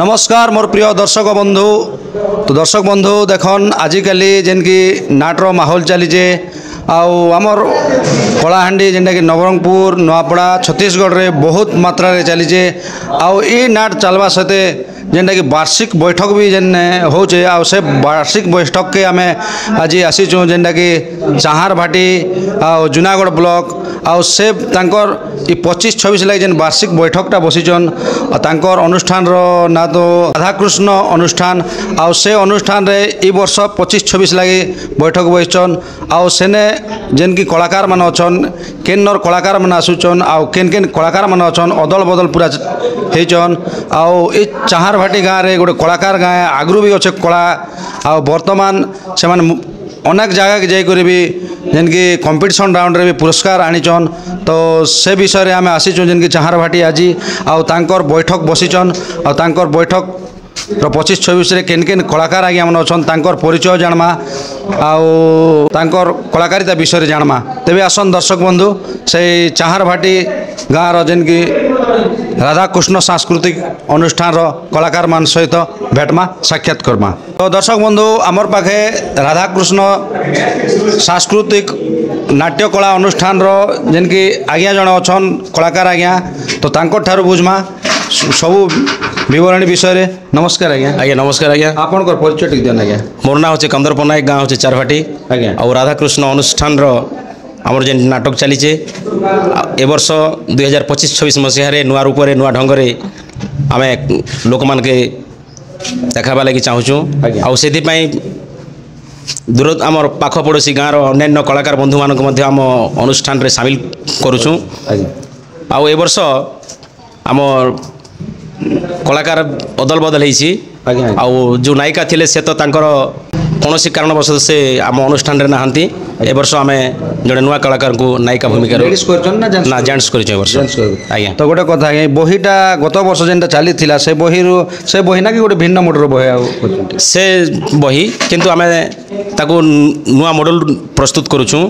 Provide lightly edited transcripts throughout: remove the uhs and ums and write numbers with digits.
नमस्कार मोर प्रिय दर्शक बंधु। तो दर्शक बंधु देखन आजिकल जेन की नाटर माहौल चलीजे आमर कलाहांडी जेनटा कि नवरंगपुर नुआपड़ा छत्तीसगढ़ रे बहुत मात्रा रे चलीजे आई नाट चलवा सहित जेनटा कि वार्षिक बैठक भी जेन होचे से वार्षिक बैठक के आम आज आसीचु जेनटा कि चाहार भाटी जूनागढ़ ब्लॉक से तांकर 25-26 लगे जेन वार्षिक बैठकटा बसीचन तांकर अनुष्ठान ना तो राधाकृष्ण अनुष्ठान से अनुष्ठान रे ई वर्ष 25-26 लगे बैठक बसीचन सेने जेन की कलाकार मान अच्छन केनर कलाकार मान आसुचन केन केन कलाकार मान अच्छन अदल बदल पूरा होचन आई चाहार भाटी गाँव रे गोटे कलाकार गाँ आगु भी अच्छे कला बर्तमान से अनेक जगह के जाकर भी जेन की कंपटीशन राउंड रे भी पुरस्कार आनीचन। तो से विषय रे आम आसीचु जेन की चाहार भाटी आज आंकर बैठक बसीचन आंकर बैठक 25-26 रे केन केन कलाकार आज्ञा मन अच्छन तांकर परिचय जानमा तांकर कलाकारिता विषय जानमा। तेबे आसन दर्शक बंधु से चाहार भाटी गाँव जेन की राधाकृष्ण सांस्कृतिक अनुष्ठान कलाकार मान सहित भेटमा साक्षात करमा। तो दर्शक बंधु आमर पाखे राधाकृष्ण सांस्कृतिक नाट्य कला अनुष्ठान जेन की आज्ञा जन अच्छन कलाकार आज्ञा तो तांकर ठारू बुझमा सबू विवरणी विषय रे। नमस्कार आज्ञा। आज्ञा नमस्कार आज्ञा। आपनकर परिचय टिक देन आज्ञा। मोर ना होचे कंदर पनायक गाँव होचे चारभाटी आज्ञा और राधाकृष्ण अनुष्ठान आमर जेन नाटक चलीचे ए वर्ष 2025-26 मसीह नुआ रूप नुआ ढंग से आम लोक मान के देखाबा लगी चाहूँ से दूर आमर पाख पड़ोसी गाँव अन्य कलाकार बंधु मान आम अनुष्ठान रे सामिल करुचु। आउ ए वर्ष आम कलाकार अदल बदल हो जो नायिका थिले से तो तांकर कौन कारणवश से आम अनुष्ठान रे नहांती ए वर्ष आम जड़े नुआ कलाकार को नायिका भूमिका ना जेंट्स कर। तो गोटे कथा बहीटा गत वर्ष जेनटा चली से बही ना कि गोटे भिन्न मॉडल बही से बही किंतु आम ताको नुआ मॉडल प्रस्तुत करुचु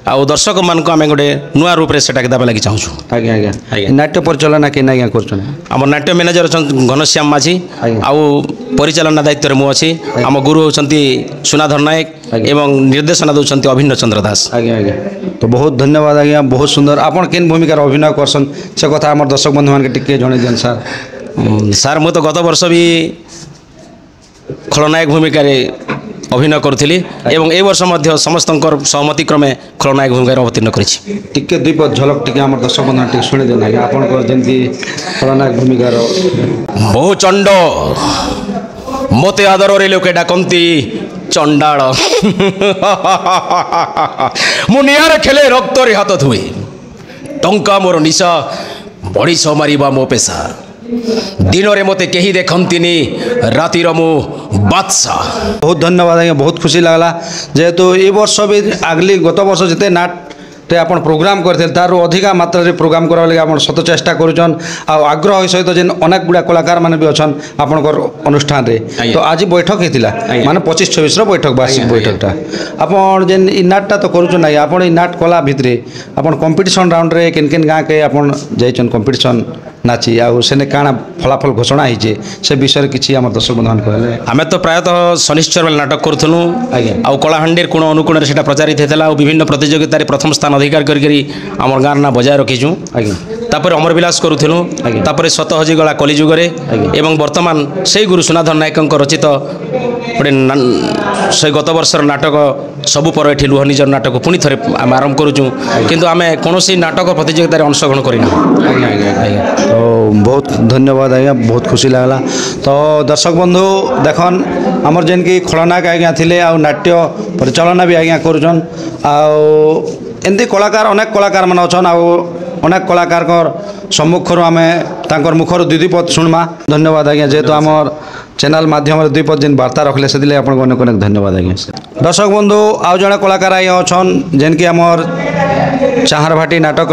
आउ दर्शक मान को आम गोटे नुआ रूप से देवा लगी चाहूँ। आज्ञा आज्ञा नाट्य परिचालना के आज्ञा कर आम नाट्य मैनेजर घनश्याम माझी आउ परिचालना दायित्व मु अच्छी आम गुरु होती सुनाधर नायक एवं निर्देशना दौरान अभिन्न चंद्र दास। आज्ञा आज्ञा तो बहुत धन्यवाद आज्ञा बहुत सुंदर आपन केन भूमिकार अभिनय करसन से कथा आम दर्शक बंधु मान के टिके जणे देन सर। सर मु तो गत वर्ष भी खलनायक भूमिका अभिनय करुली एवं ए वर्ष समस्त सहमति क्रमे खलनायक भूमिका अवतीर्ण टिके दुईपद झलक टिके आम दर्शक बंधु टिके शुणी देना आपन जमी खलनायक भूमिकार बहु चंड मते आदर रे लोके डाकती चंडाल मुनियार खेले रक्त रे हाथ धुए टंका मोर निशा बड़ी मारिबा मो पेशा दिन रे मते कहीं देखती रातिर मु बादशाह। बहुत धन्यवाद आज्ञा बहुत खुशी लगला जेहेतु ये वर्ष भी आगली गत वर्ष जिते नाट आप प्रोग्राम करते तार अधिका मात्रा रे प्रोग्राम करा लगे आप सत चेष्टा करुचन आग्रह सहित जेन अनेक गुड़ा कलाकार मैंने भी अच्छा आपनकर अनुष्ठान रे तो आज बैठक होता माने 25-26 बैठक वार्षिक बैठकटा आप जेन इ नाटटा तो करुचन ना आप नाट कला भितर आप कंपटीशन राउंड रे केन केन गाँ के आप जाइछन कंपटीशन नाची आने काଣା फलाफल घोषणा होइछे से विषय किसी आम दर्शक बंधु कहले आम तो प्रायतः शनिश्चर बेले नाटक करूँ आउ कलाहांडी कोण अनुकोण से प्रचारित होता और विभिन्न प्रतियोगिता प्रथम स्थान अधिकार करी आम गाँव ना बजाय रखीचु। तापर अमर विलास करूँ तापर सत हजिगला कलिजुगे एवं वर्तमान से गुरु सुनाधर नायक रचित गोटे से गत वर्षर नाटक सबु पर ये लुह निजर नाटक पुणी थे आम आरंभ करुचु किंतु आम कौन नाटक प्रतियोगिता अंशग्रहण करना। तो बहुत धन्यवाद आज्ञा बहुत खुशी लगला। तो दर्शक बंधु देखन आमर जेन की खलनायक आज्ञा थिले आ नाट्य परिचालना भी आज्ञा करुचन एमती कलाकार अनेक कलाकार मान अच्छन अनेक कलाकार सम्मुख आम तांकर मुखर द्विपद शुणमा। धन्यवाद आज्ञा जेहेतु आमर चैनल माध्यम द्विपद जेन वार्ता रखले से आपको अनेक अनेक धन्यवाद आज्ञा। दर्शक बंधु आउ जड़े कलाकार आज्ञा अच्छन जेन की आमर चाहार भाटी नाटक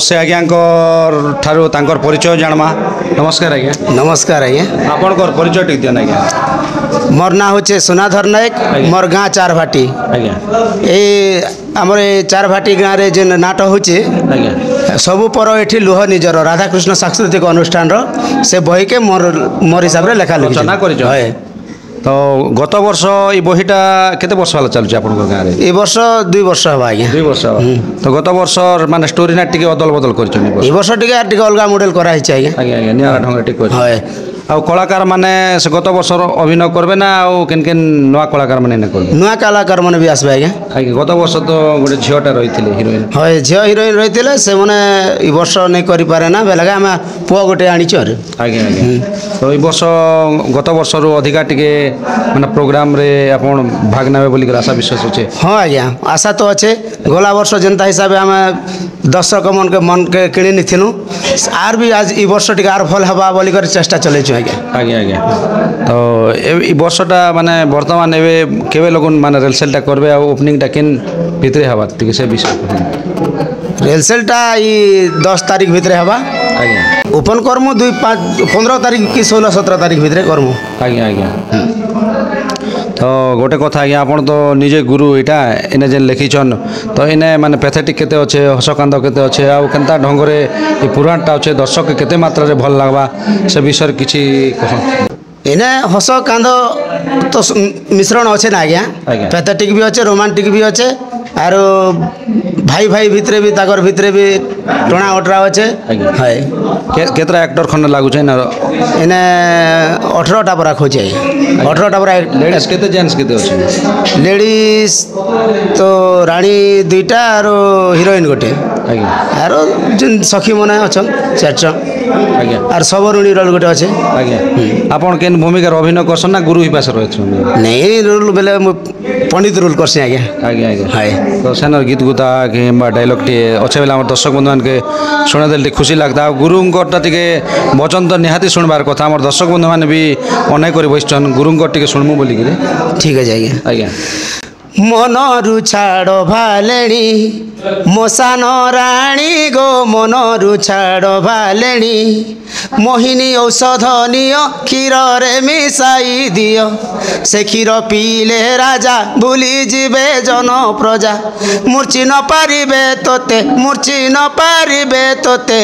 से आज्ञा ठारू तांकर परिचय जानमा। नमस्कार आज्ञा। नमस्कार आज्ञा। आपनकर परिचय टिक देन आज्ञा। मोर ना होचे सुनाधर नायक मोर गाँ चारभाटी आज्ञा ए आमर चारभाटी गाँव रे जेन नाटक होचे सबु पर एठी लुह निजर राधाकृष्ण सांस्कृतिक अनुष्ठान से बही के मोर हिसाब रे लेखा लिखि रचना करिछ तो गत वर्ष ये बहीटा केते वर्ष वाला चलुछ आपन गाँव रे ए वर्ष 2 वर्ष हवा आज्ञा 2 वर्ष तो गत वर्ष माने स्टोरी ना टिके अदल बदल करिछ ए वर्ष टिके अलगा मॉडल करा हिच आज्ञा आज्ञा आज्ञा निया ढंग टिक करिछ हाय आ कलाकार माने से गत वर्ष अभिनय करबे ना आ केन केन नवा कलाकार माने ना करबे नुआ कलाकार माने भी आसबे आज्ञा आज्ञा गत वर्ष तो गोटे झियोटा रहिथिले हीरोइन हाय झियो हीरोइन रहिथिले से माने ई वर्ष नै करि पारे ना बेलगा हम पुआ गोटे आनिछ रे आज्ञा आज्ञा तो ई वर्ष गत वर्ष रु अधिका टिके माने प्रोग्राम रे आपण भाग नेबे बोली आशा विश्वास होचे हाँ आज्ञा आशा तो अच्छे गला वर्ष जनता हिसाब से आम दर्शक मन के किणी निथिनु आर भी आज ई वर्ष टिके आर भल हवा बोली कर चेष्टा चलेछु आज्ञा आज्ञा आज्ञा तो ए वर्षटा माने वर्तमान एबे केबे लोगन माने रेलसेलटा करबे आ ओपनिंगटा केन भितरे हवा टिके से विषय रेलसेलटा ई 10 तारीख भितरे हवा आज्ञा ओपन करमु 15 तारीख कि 16 17 तारीख भितरे करमु आज्ञा आज्ञा तो गोटे कथा आज्ञा आपण तो निजे गुरु इटा इने जेन लिखिछन तो इने माने पैथेटिक केते अच्छे हसकांद केते अच्छे आ केनता ढंगरे ई पुराणटा अच्छे दर्शक केते मात्रा रे भल लागबा से विषय किछि कह इने हस कांद तो मिश्रण अच्छे ना आज्ञा पैथेटिक भी अच्छे रोमांटिक भी अच्छे आर भाई भाई भितरे भी ताकर भितरे भी टोना ओटरा अच्छे हाय केतरा एक्टर खन लागु छै ना इने 18टा पर खोजे 18टा पर लेडीज केते जेंट्स केते अछि लेडीज तो रानी 2टा आरो हीरोइन गोटे आज्ञा आरो जन सखी मने अछन 4टा आज्ञा आर सबरुणी रोल गोटे अच्छे आज्ञा आपण केन भूमिका अभिनय करसन ना गुरु हिपास रहछ नहीं रोल बेले पंडित रोल करसे आज्ञा आज्ञा आज्ञा हाय तो सेनर गीत गुता कि डायलॉग टे अच्छे बेला हमर दर्शक बंधु के शुणे देले खुशी लगता गुरुंकटा टिके वचन तो निहाती सुनबार कथा हमर दर्शक बंधु माने भी अनेक करी बसछन गुरुंक टिके सुनमु बोली कि ठीक है आज्ञा आज्ञा मनरु छाड़ भालेणी मोसान राणी गो मनरु छाड़ भालेणी मोहिनी औषध नियो क्षीर रे मिसाई दियो से क्षीर पीले राजा भूली जीवे जन प्रजा मूर्छी न पारिबे तोते मूर्छी न पारिबे तोते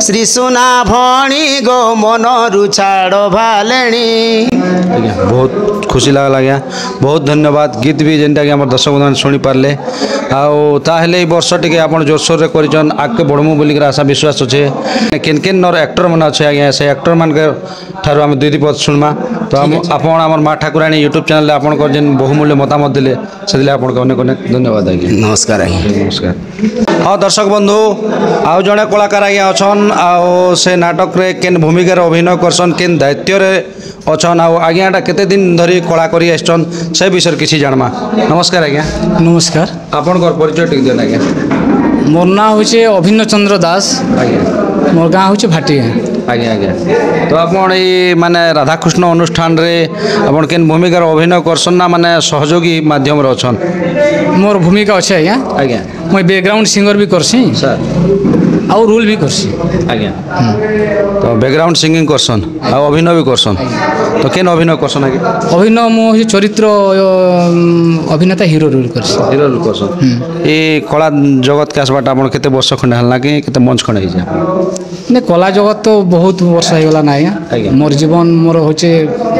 श्री सुना भणी गो मनरु छाड़ भालेणी आज्ञा बहुत खुशी लागला आज्ञा बहुत धन्यवाद गीत भी जेनटा कि हमर दर्शक बंधु सुनी पारले आउ ताहेले वर्ष टिके आपण जोरसोर रे करिजन आके बढमु बोली के आशा विश्वास अछि केन केन नर एक्टर मन अछि आज्ञा से एक्टर मान के थारु हम दुई पद सुनमा तो आपण हमर मां ठाकुराणी यूट्यूब चैनल ले आपण कर जेन बहुमूल्य मतामत दिले सेदिले आपण को अनेक अनेक धन्यवाद आज्ञा नमस्कार आज्ञा नमस्कार हाँ दर्शक बंधु आउ जड़े कलाकार आज्ञा अच्छन आउ से नाटक रे केन भूमिका रे अभिनय करसन केन दायित्व रे अच्छन आउ आज्ञाटा केते दिन धरी कला करी आछन से विषय किछि जानमा नमस्कार आज्ञा नमस्कार आपण कर परिचय टिक देन आज्ञा मोर ना होचे अभिन्न चंद्र दास आज्ञा मोर गाँव होचे भाटिया आज्ञा आज्ञा तो आपण ई माने राधाकृष्ण अनुष्ठान रे आपण केन भूमिका रे अभिनय करसन ना माने सहयोगी माध्यम रे अच्छन मोर भूमिका अच्छे आज्ञा आज्ञा मैं बैकग्राउंड सिंगर भी करसी सर और रोल भी करसी आज्ञा तो बैकग्राउंड सिंगिंग करसन आ अभिनय भी करसन तो केन अभिनय करसन आज्ञा अभिनय मो चरित्र अभिनेता हिरो रोल करसी हिरो रोल करसन ए कला जगत के आसबाटा आपण केते वर्ष खंडे हलना कि केते मंच खंडे हिजा ने कला जगत तो बहुत वर्ष हो गला ना आज्ञा। आज्ञा मोर जीवन मोर होचे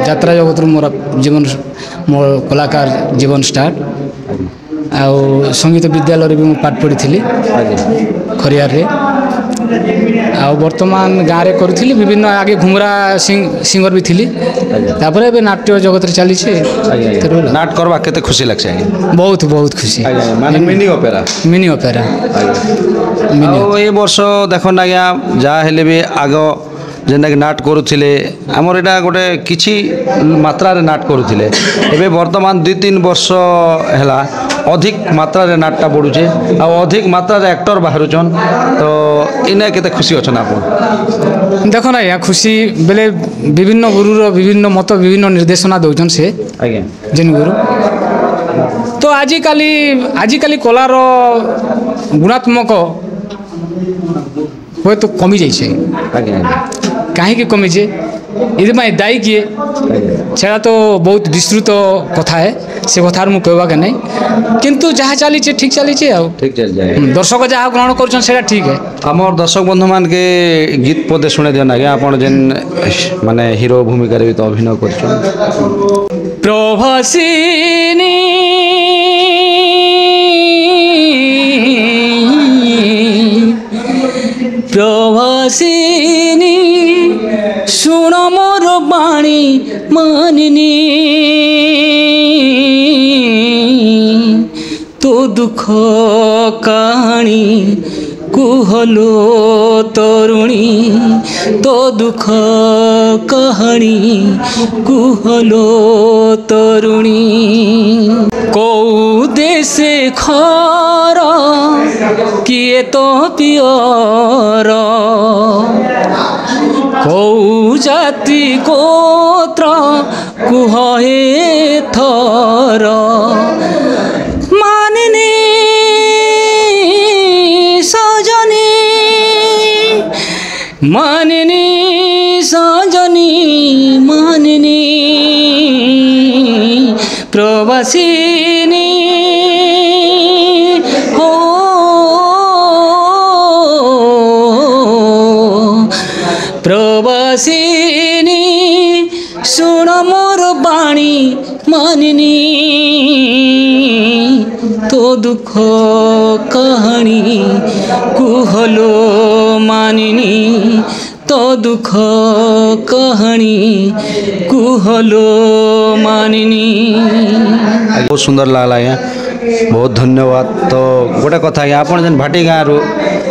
यात्रा जगत मोर जीवन मोर कलाकार जीवन स्टार्ट आउ संगीत विद्यालय भी पाठ पढ़ी थी खरियार रे आउ वर्तमान गाँव रे करी विभिन्न आगे घुमरा सिंगर भी थी तापर ए नाट्य जगत रे चली नाट करबा केते खुशी लागছে आज्ञा बहुत बहुत खुशी माने मिनी ओपेरा मिनी ए वर्ष देखन आज्ञा जा हेले भी आगो जेनटा कि नाट करुले आमर एटा गोटे किछि मात्रा रे नाट करुले एबे वर्तमान 2-3 वर्ष हैला अधिक मात्रा रे नाटटा बढ़ुचे आ अधिक मात्रा रे एक्टर बाहरुचन तो इने केते खुशी अछन आपन देखो ना या खुशी बेले विभिन्न गुरुर विभिन्न मत विभिन्न निर्देशना दउचन से आज्ञा जिन गुरु तो आजिकाली कलार गुणात्मक हुए तो कमी जाइए आज्ञा कहीं कमीचे ये दायी किए छेड़ा तो बहुत विस्तृत कथा है से कथार मु कहवाके नहीं किंतु जहाँ चली ठीक चली ठीक चल जाए दर्शक जहाँ ग्रहण कर ठीक है। आमर दर्शक बंधु मान के गीत पदे शुणे दियो आज्ञा आप जेन माने हीरो भूमिका भी तो अभिनय कर प्रभसिनी प्रभसिनी सुन मोर बाणी मानिनी तो दुख कहानी कुहलो तरुणी तो दुख कहानी कुहलो तरुणी कौ देशे खर किए तो पियर कौ जाति गोत्र कुह थर मानिनी सजनी मानिनी सजनी मानिनी प्रवासिनी हो प्रवासिनी सुन मोर बाणी मानिनी तो दुख कहानी कुहलो मानिनी तो दुख कहानी कुहलो मानिनी। बहुत सुंदर लगला आज्ञा बहुत धन्यवाद। तो गोटे कथा आज्ञा आप जेन भाटी गाँव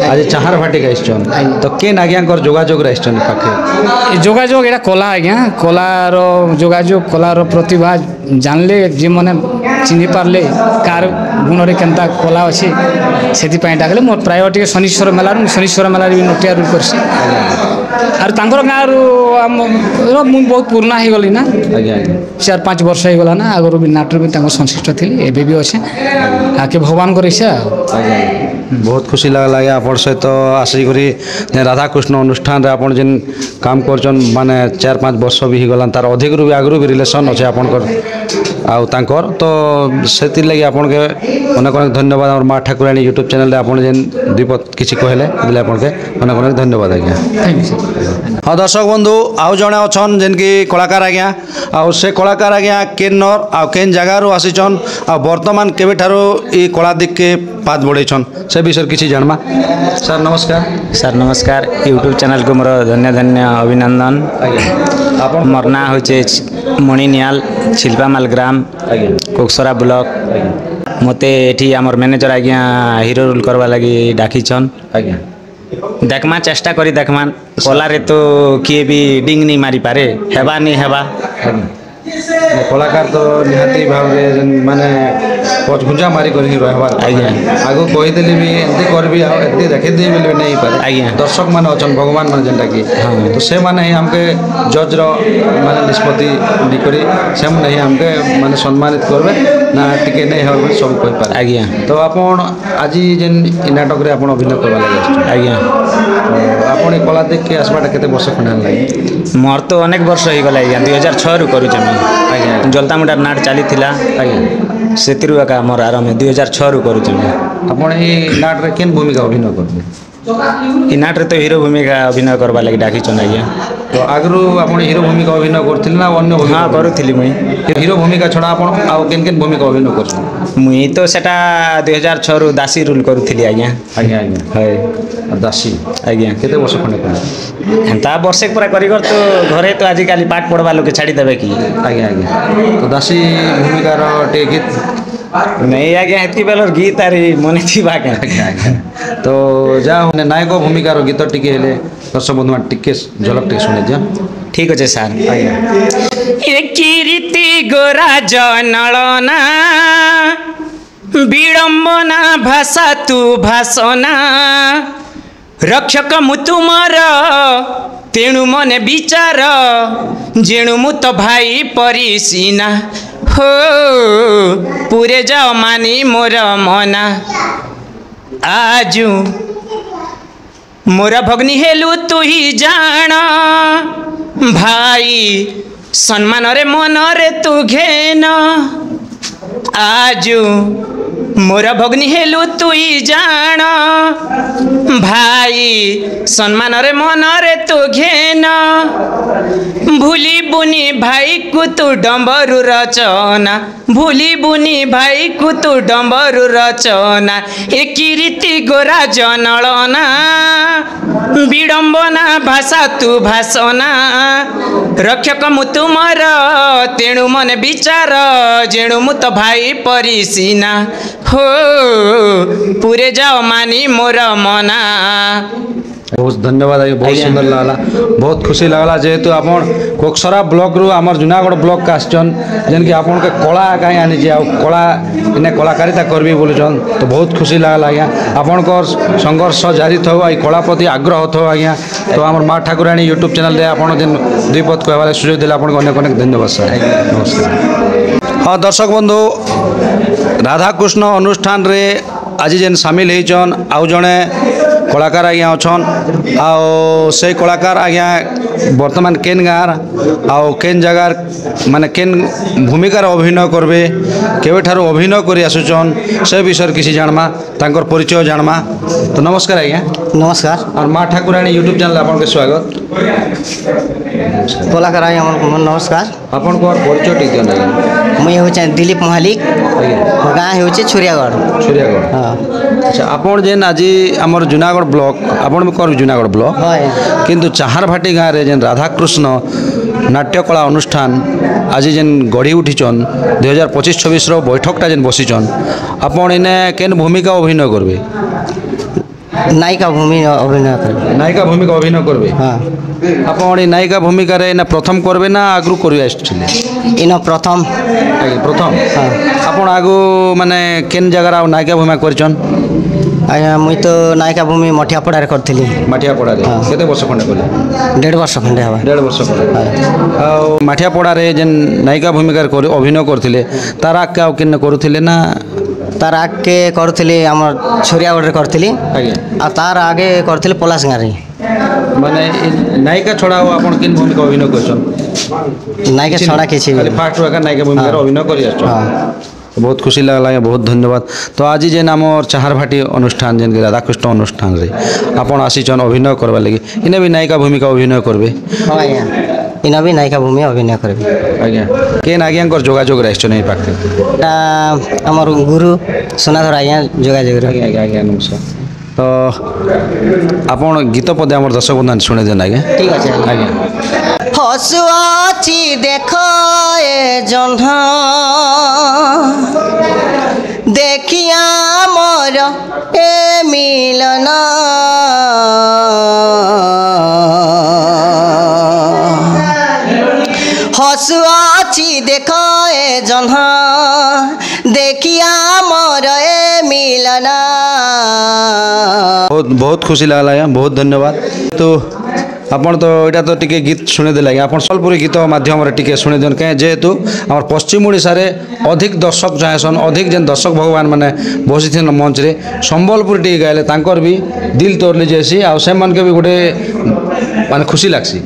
आज चाहार भाटी का आइछन तो केन आज्ञा जोगाजोग आइछन पाखे जोगाजोग एटा कला आज्ञा कलार जोगाजोग कलार प्रतिभा जानले जे मने चिन्हि पारले कार गुणरे केनता कला अछि सेति पय डाकले मोर प्राय टिके शनिश्वर मेला भी नोटिया रूल करसी आर तांकर गाँव मु बहुत पुराना हो गली ना 4-5 वर्ष हो गला ना आगर भी नाटर भी तांकर संश्लिष्ट थी एबे भी अच्छे आके भगवान कर इच्छा बहुत खुशी लगला आप सहित आसिक राधाकृष्ण अनुष्ठान रे आपन जेन काम करछन माने 4-5 वर्ष भी हो गला तार अधिक भी आगरू भी रिलेशन अच्छे आपनकर आउ तांकर तो सेति लगी आपन के अनेक अनेक धन्यवाद। और माँ ठाकुराणी यूट्यूब चैनल आपन जेन दीपक किछि कहले दिले आपन के अनेक अनेक धन्यवाद आज्ञा। हाँ दर्शक बंधु आउ जड़े अच्छन जेन की कलाकार आज्ञा आउ से कलाकार आज्ञा केन्नर आउ केन जगार आसीचन आ वर्तमान केबे ठारो ई कला दिख के पाद बढ़ेछन से विषय किछि जानमा। सर नमस्कार। सर नमस्कार यूट्यूब चैनल को मोर धन्य धन्य अभिनंदन। आप मोर ना होचे मणिनियाल छिलपामाल ग्राम कोकसरा ब्लॉक मते एठी हमर मैनेजर आज्ञा हीरो रोल करवा लगी डाकीछन देखमा चेष्टा करी देखमा कला रे तो किए भी डिंग नहीं मारी पारे हेबा नहीं हेबा कलाकार तो निहाती भाव माने पच घुंजा मारी कर रहबार आगो कही देली भी एंती करबी आ एंती देखि दे बोले नहीं पारे आज्ञा दर्शक माने अछन भगवान माने जेंटा की तो से माने ही हमके जज रो माने निष्पत्ति निकरी से माने ही हमके माने सम्मानित करबे ना टिके नहीं होबे सब कहि पारे आज्ञा। तो आपण आज जेन नाटक रे आपण अभिनय करबा लागि आज्ञा आपण ए कला देख के आसबाटा केते वर्ष खंडा लागि मोर तो अनेक वर्ष हो गला आज्ञा 2006 रु करू छमे आज्ञा जलतामुडा नाट चली थिला आज्ञा सेतिरु एका मोर आरंभ 2006 रु करू छमे। आपण ए नाट रे केन भूमिका अभिनय करबे इ नाट रे तो हीरो भूमिका अभिनय करबा लागि डाकी छन आज्ञा। तो आगरू आपण हीरो भूमिका अभिनय करथिल ना अन्य भूमिका? हाँ करूथिली मुई हीरो भूमिका छड़ा आपण आउ केन केन भूमिका अभिनय करछ? मुई तो सेटा 2006 रु दासी रोल करूथिली आज्ञा। आज्ञा आज्ञा है दासी आज्ञा केते वर्ष खंडे कले हेंता वर्षे पूरा करिगर तो घरे तो आजिकाली पाठ पढ़वा लोक छाड़ी देबे की आज्ञा आज्ञा तो दासी भूमिका रो टे गीत नहीं आज्ञा हेतकी बेलर गीत आरी मने थी बाके आज्ञा आज्ञा तो जा होने नायक भूमिका रो गीत टिके हेले दर्शक बंधु टिके झलक टिके सुने जा ठीक अच्छे सार आज्ञा। एक रीति गोरा जनलना विडम्बना भाषा तू भाषना रक्षक मु तुमर तेणु मने विचार जेणु मु तो भाई परिसीना हो पूरे जाओ मानी मोर मना आजु मोर भग्नी हेलु तु ही जान भाई सम्मान रे मन रे तू घेन आजु मोर भग्नी हेलु तुई जान भाई सम्मान रे मन रे तू घेन भूली बुनी भाई को तू डंबरु रचना भूली बुनी भाई को तू डंबरु रचना एक रीति गोरा जनलना विडंबना भाषा तू भाषना रक्षक मु तुमर तेणु मन विचार जेणु मु तो भाई परिसीना हो पूरे जाओ मानी मोर मना। बहुत धन्यवाद आज्ञा बहुत सुंदर लगला बहुत खुशी लगला जेहेतु आप कोकसरा ब्लॉक रु आमर जूनागढ़ ब्लॉक का आसन जेन कि आपन के कला कहीं आनी कला इन्हें कलाकारिता करबी बोलुन तो बहुत खुशी लगला आज्ञा आपन संघर्ष जारी थो आई कला प्रति आग्रह थो आज्ञा तो आमर माँ ठाकुराणी यूट्यूब चैनल रे आपन जेन दुई पद कहवार सुजोग देला आपन अनेक अनेक धन्यवाद सर नमस्कार। हाँ दर्शक बंधु राधाकृष्ण अनुष्ठान रे आज जेन सामिल होइछन आउ जणे कलाकार आज्ञा अच्छन आओ से कलाकार आज्ञा बर्तमान केन गाँव आओ केन जगार माने केन भूमिकार अभिनय करबे केवे ठारू अभिनय करी आसुचन से विषय किसी जानमा तांकर परिचय जानमा तो नमस्कार आज्ञा। नमस्कार और माँ ठाकुराणी यूट्यूब चैनल आपन के स्वागत कलाकार आज्ञा नमस्कार आपन को परिचय टी दियन आज्ञा। मुई होचे दिलीप महालिक गाँ होचे छुरियागढ़ छुरियागढ़ हाँ अच्छा आपन जेन आज आमर जूनागढ़ ब्लॉक आपन भी कर जूनागढ़ ब्लॉक हाँ किंतु चाहारभाटी गाँव रे जेन राधाकृष्ण नाट्यकला अनुष्ठान आज जेन गढ़ी उठीचन 2025-26 बैठकटा जेन बसीचन आपन इने केन भूमिका अभिनय करबे नायिका भूमि अभिनय कर नायिका भूमिका अभिनय करबे हाँ आपन नायिका भूमिका रे ना प्रथम करबे ना आगु करि आछिले इन प्रथम आगे प्रथम हाँ आपन आगु माने केन जगह नायिका भूमिका करचन आज्ञा मुई तो नायिका भूमि मठियापड़ा करी माठियापड़ा रे केते वर्ष खंडे कले 1.5 वर्ष खंडे हवा 1.5 वर्ष खंडे आ माठियापड़ा रे जेन नायिका भूमिका अभिनय करथिले तारा का किन करूथिले ना तार आगे करुली आम छुरियागढ़ करी आ तार आगे करी पलाश गाँव रे माने नायिका छड़ा आपन किन भूमिका अभिनय करछन नायिका छड़ा किछि खाली फास्ट वाका नायिका भूमिका अभिनय करि आछन बहुत खुशी लगला बहुत धन्यवाद। तो आज जेन आमर चाहारभाटी अनुष्ठान जेन राधाकृष्ण अनुष्ठान रे आपन आसीचन अभिनय करबा लगी इने भी नायिका भूमिका अभिनय करबे हाँ आज्ञा इन भी नायिका भूमि अभिनय करबे आज्ञा केन आज्ञाकर जोगाजोग राखछन ए पाखे ता हमर गुरु सोनाधर आज्ञा जोगाजोग रे आज्ञा आज्ञा नमस्कार। तो आपन गीत पदे आमर दर्शक बंधु सुने देन आज्ञा ठीक अछि आज्ञा। हसुआछि देखो ए जन्हा देखिया मोर ए मिलन हसुआछि देखो ए जन्हा देखिया मोर ए मिलन बहुत बहुत खुशी लगला बहुत धन्यवाद। तो आपन तो यहाँ तो टिके गीत शुणे देला आपन सम्बलपुरी गीत माध्यम टिके शुणे देन कहीं जेहेतु आम पश्चिम ओडिशा रे अधिक दर्शक चाहेसन अधिक जेन दर्शक भगवान माने बसी थे मंच रे सम्बलपुरी टिके गाइले तांकर भी दिल तोड़ली जैसी आ से मन के भी गोटे माने खुशी लागसी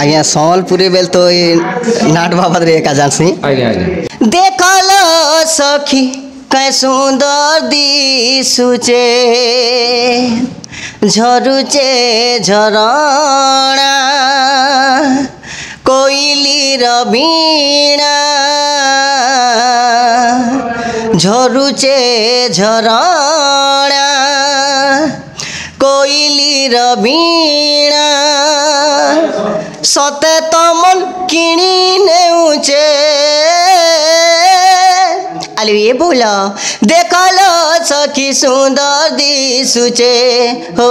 आज्ञा सम्बलपुरी बेल तो नाट बाबद रे का जानसी आज्ञा आज्ञा देखल सखी कै सुंदर दिसुचे झरुचे झरणा कोइलीर वीणा झरुचे झरणा कोइलीर वीणा सते तमन किणी नेउचे आलु ये बोल देखल सखी सुंदर दिसुचे हो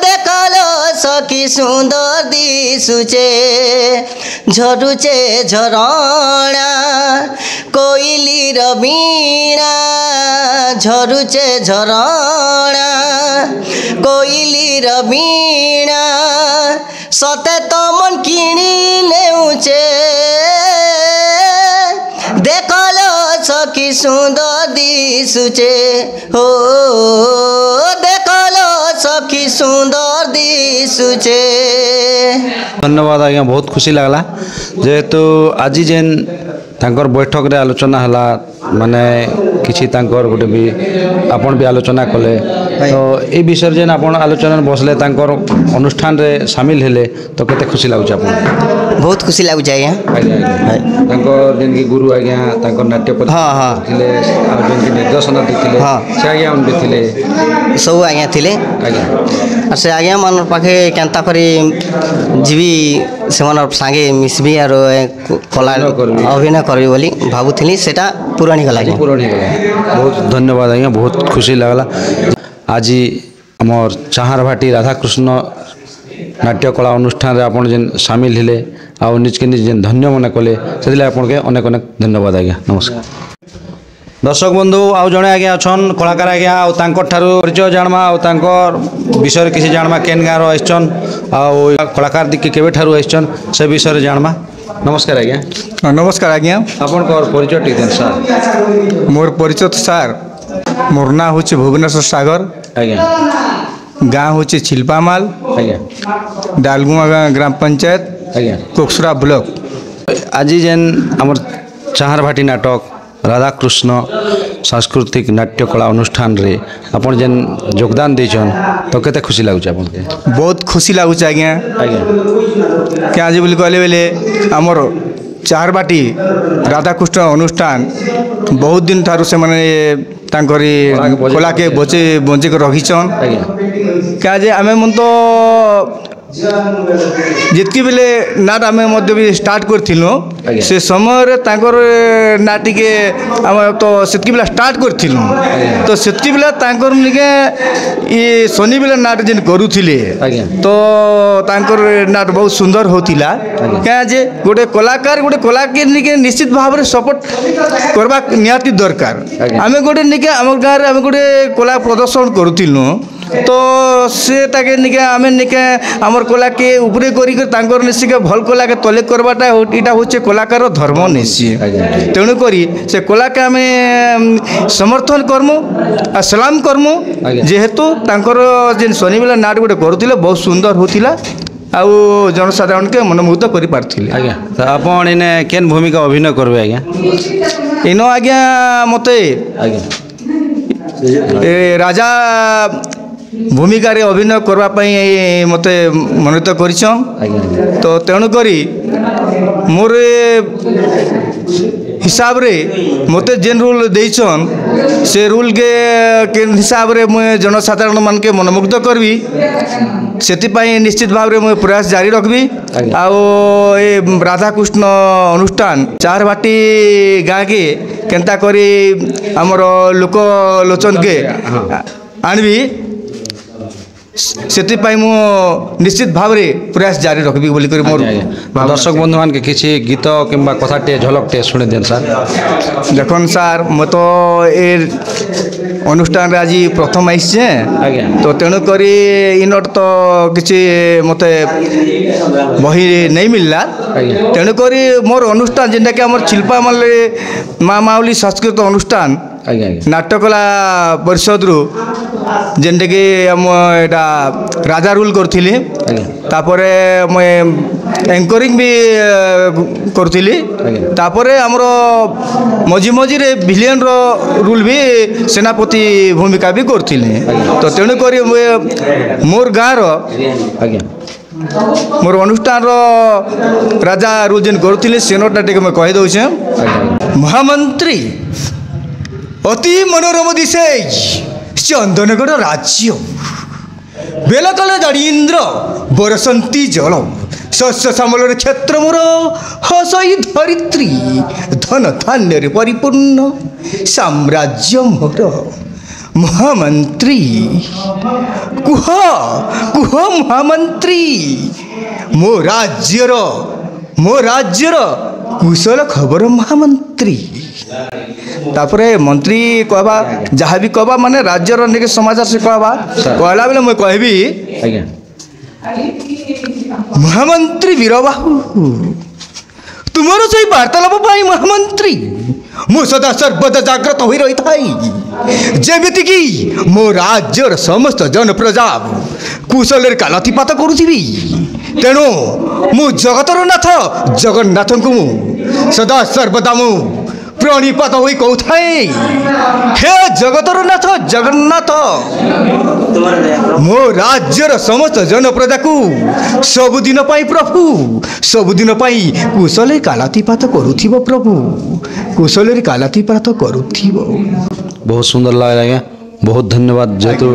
देखल सखी सुंदर दिसुचे झरुचे झरणा कोइलीर वीणा झरुचे झरणा कोइलीर वीणा सते तमन किणी नेउचे देखल सखी सुंदर दिसुचे हो देखल सखी सुंदर दिसुचे। धन्यवाद आज्ञा बहुत खुशी लगला जेहेतु आज जेन तांकर बैठक रे आलोचना हला माने किछि तांकर गोटे भी आपण भी आलोचना कले तो ए विषय जेन आपण आलोचना बसले तांकर अनुष्ठान रे शामिल हेले तो केते खुशी लागुछ आपण बहुत खुशी लागुछ आज्ञा तांकर जेन की गुरु आज्ञा तांकर नाट्य पर हां हां थिले आ जेन की निर्देशन दिथिले से आज्ञा उन थिले सब आज्ञा थिले आ से आज्ञा मन पाखे केनता करी जीवी से मन संगे मिसबी आरो कला अभिनय करबी बोली भाबुथिली सेटा पूर्ण ही गला बहुत धन्यवाद आज्ञा बहुत खुशी लगला आज आमर चाहार भाटी राधाकृष्ण नाट्य कला अनुष्ठान रे आपण जेन शामिल हेले आ निज के निज जेन धन्य मन कले से आपण के अनेक अनेक धन्यवाद आज्ञा नमस्कार दर्शक बंधु आउ जड़े आज्ञा अच्छन कलाकार आज्ञा आउ तांकर ठारू परिचय जानमा आउ तांकर विषय किसी जानमा केन गाँव आइछन आउ कलाकार दिखे केबे ठारू आइछन से विषय जानमा नमस्कार आज्ञा नमस्कार आज्ञा आपण को परिचय टी देन सर मोर परिचय सर मोर ना होचे भुवनेश्वर सागर आज्ञा गाँव होचे छिलपामाल आज्ञा डालगुमा ग्राम पंचायत आज्ञा कोकसुरा ब्लॉक आज जेन आमर चाहार भाटी नाटक राधाकृष्ण सांस्कृतिक नाट्य कला अनुष्ठान रे आपण जेन योगदान देछन तो केते खुशी लागुछ आपण के बहुत खुशी लागुछ आज्ञा क्या आज बोली कहले बेले आमर चार बाटी राधाकृष्ण अनुष्ठान बहुत दिन ठारू से माने तांकरी कला के बचे के रखीछन क्या जे आमे मन तो जितकी बेले नाट आमे मध्य भी स्टार्ट करथिलु से समय रे तांकर नाटी के आम तो सेतकी बेला स्टार्ट करथिलु तो सेतकी बेला तांकर निके ये शनि बेला नाट जेन करूथिले तो तांकर नाट बहुत सुंदर होतिला क्या जे गोटे कला के निके निश्चित भाव रे सपोर्ट करबा नियाती दरकार आमे गोटे निके हम गाँव रे आमे गोटे कला प्रदर्शन करूथिलु तो से ताके निके आमे निके हमर कला के ऊपरे करी कर तांकर निसिके भल कला के तले करबाटा इटा होचे कलाकार धर्म निसी तेणु करी से कला के आमे समर्थन करमु आ सलाम करमु जेहेतु तांकर जेन शनि बेला नाट गोटे करूथिले बहुत सुंदर होतिला आउ जनसाधारण के मनमुग्ध करि पारथिले आज्ञा तो आपण इने केन भूमिका अभिनय करबे आज्ञा इनो आज्ञा मते आज्ञा राजा भूमिका रे अभिनय करबा पई मते मनोनीत करिछन तो तेणु करी मोर हिसाब रे मते जेन रूल देइछन से रूल के हिसाब रे मैं जनसाधारण मान के मनमुग्ध करबी सेति पई निश्चित भाव रे मैं प्रयास जारी रखबी आउ ए राधाकृष्ण अनुष्ठान चार बाटी गाँ के केनता करी हमर लोक लोचन के आणबी से निश्चित भाव में प्रयास जारी रखी बोल मोर दर्शक बंधु मान के किसी गीत किंबा कथाटे झलकटे शुणे देन सर देखन सर मैं तो ए अनुष्ठान आज प्रथम आईचे तो तेणुक इनट तो किसी मत बही नहीं मिलला तेणुक मोर अनुष्ठान जेनटा कि आम छिलपामाल माँ माउली संस्कृत अनुष्ठान नाट्यकला परिषद रु जेनटा कि आम एटा राजा रूल करी तापरे मैं एंकरिंग भी करी तापरे आमर मझी मझी रे विलियन रो रूल भी सेनापति भूमिका भी करी तो तेणुक मोर गाँव मोर अनुष्ठान रो राजा रूल जेन करुले सेनोटा टे मैं कही दौचे महामंत्री अति मनोरम दिशे चंदनगढ़ राज्य बेलकल दाड़ीन्द्र बरसंती जल शस्य श्यामल क्षेत्र मोर हसई धरित्री धन धान्य परिपूर्ण साम्राज्य मोर महामंत्री कुह कुह महामंत्री मो राज्यर कुशल खबर महामंत्री तापरे मंत्री कहबा जहाँ भी कहबा माने राज्यर निके समाचार से कहबा कहला बेले मैं कहबी महामंत्री वीरबाहु तुमरो सही वार्तालाप पाई महामंत्री ମୁଁ ସଦା ସର୍ବଦା ଜାଗ୍ରତ ହୋଇ ରହିଥାଏ ଯେମିତିକି ମୋ ରାଜ୍ୟର ସମସ୍ତ ଜନପ୍ରଜା କୁଶଳରେ କାଲତିପାତ କରୁଥିବି। ତେଣୁ ମୁଁ ଜଗତର ନାଥ ଜଗନ୍ନାଥଙ୍କୁ ମୁଁ ସଦା ସର୍ବଦା ମୁଁ ପ୍रणिपात होई कौथाए हे जगतर नाथ जगन्नाथ मो राज्यर समस्त जनप्रजा को सबुदिन पाई प्रभु सबुदिन पाई कुशले कालातिपात करुथिबो प्रभु कुशले कालातिपात करुथिबो। बहुत सुंदर लगे आज्ञा बहुत धन्यवाद जेहेतु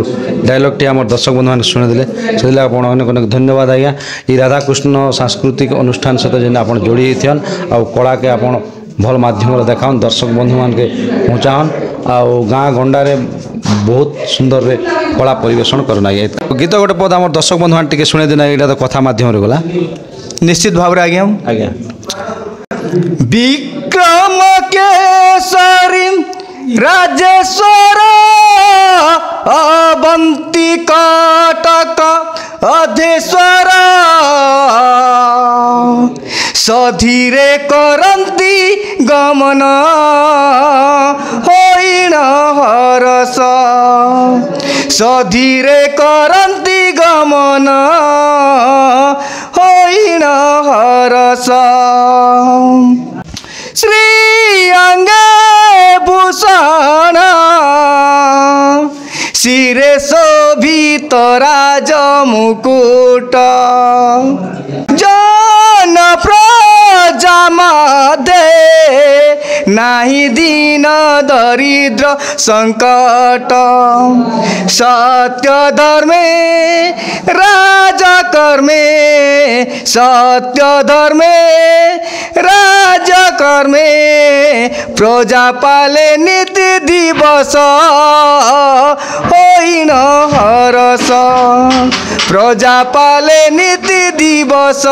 डायलॉग टी आम दर्शक बंधु मैंने शुणिदे से अनेक अनेक धन्यवाद आज्ञा। ये राधाकृष्ण सांस्कृतिक अनुष्ठान सहित जेन आप जोड़ी थन आ कला के आप भल माध्यम देखान दर्शक बंधु मान के पहुँचान आउ गाँ गंडारे बहुत सुंदर रे कला परिवेशन करना गीत गोटे पद आम दर्शक बंधु मान टे शुणे देना यहाँ तो कथा माध्यम गला निश्चित भाव आज्ञा आज्ञा विक्रम केसरी राजेश्वर अवंती कटक अधेश्वर सधीरे करंती गमन होइन हरस सधीरे करंती गमन होइन हरस श्री अंगे भूषण शिरे शोभित राज मुकुट जन प्रजा मध्ये नाही दीन दरिद्र संकट सत्य धर्मे राजा कर्मे सत्य धर्मे राजा कर्मे प्रजा पाले नीति दिवस होइन हरस प्रजा पाले नीति दिवस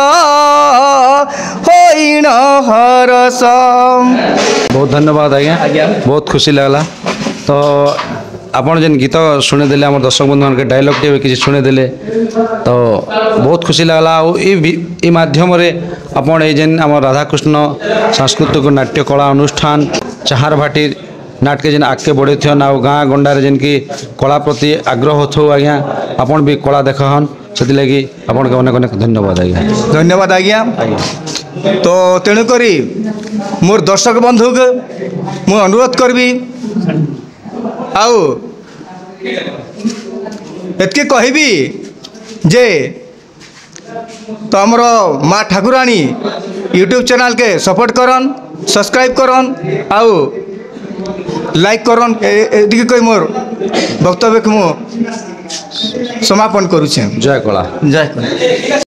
होइन हरस। बहुत धन्यवाद आज्ञा बहुत खुशी लगला। तो आपन जेन गीत शुणे देले आम दर्शक बंधु मान के डायलॉग टे किसी शुणे देले तो बहुत खुशी लगला। ई माध्यम रे आपन ए जेन आम राधाकृष्ण सांस्कृतिक नाट्य कला अनुष्ठान चाहार भाटी नाटके जेन आगे बढ़े थन आ गाँ गंडारे जेन की कला प्रति आग्रह थो आज्ञा आपन भी कला देखहन से लगी आपन के अनेक अनेक धन्यवाद आज्ञा धन्यवाद आज्ञा। तो तेणुक मोर दर्शक बंधु के मु अनुरोध करबी आउ एतके कहबी जे तो हमर माँ ठाकुराणी यूट्यूब चैनल के सपोर्ट करन सब्सक्राइब करन आउ लाइक करन एदिके कोई मोर वक्तव्य को समापन करूछे। जय कला जय कला।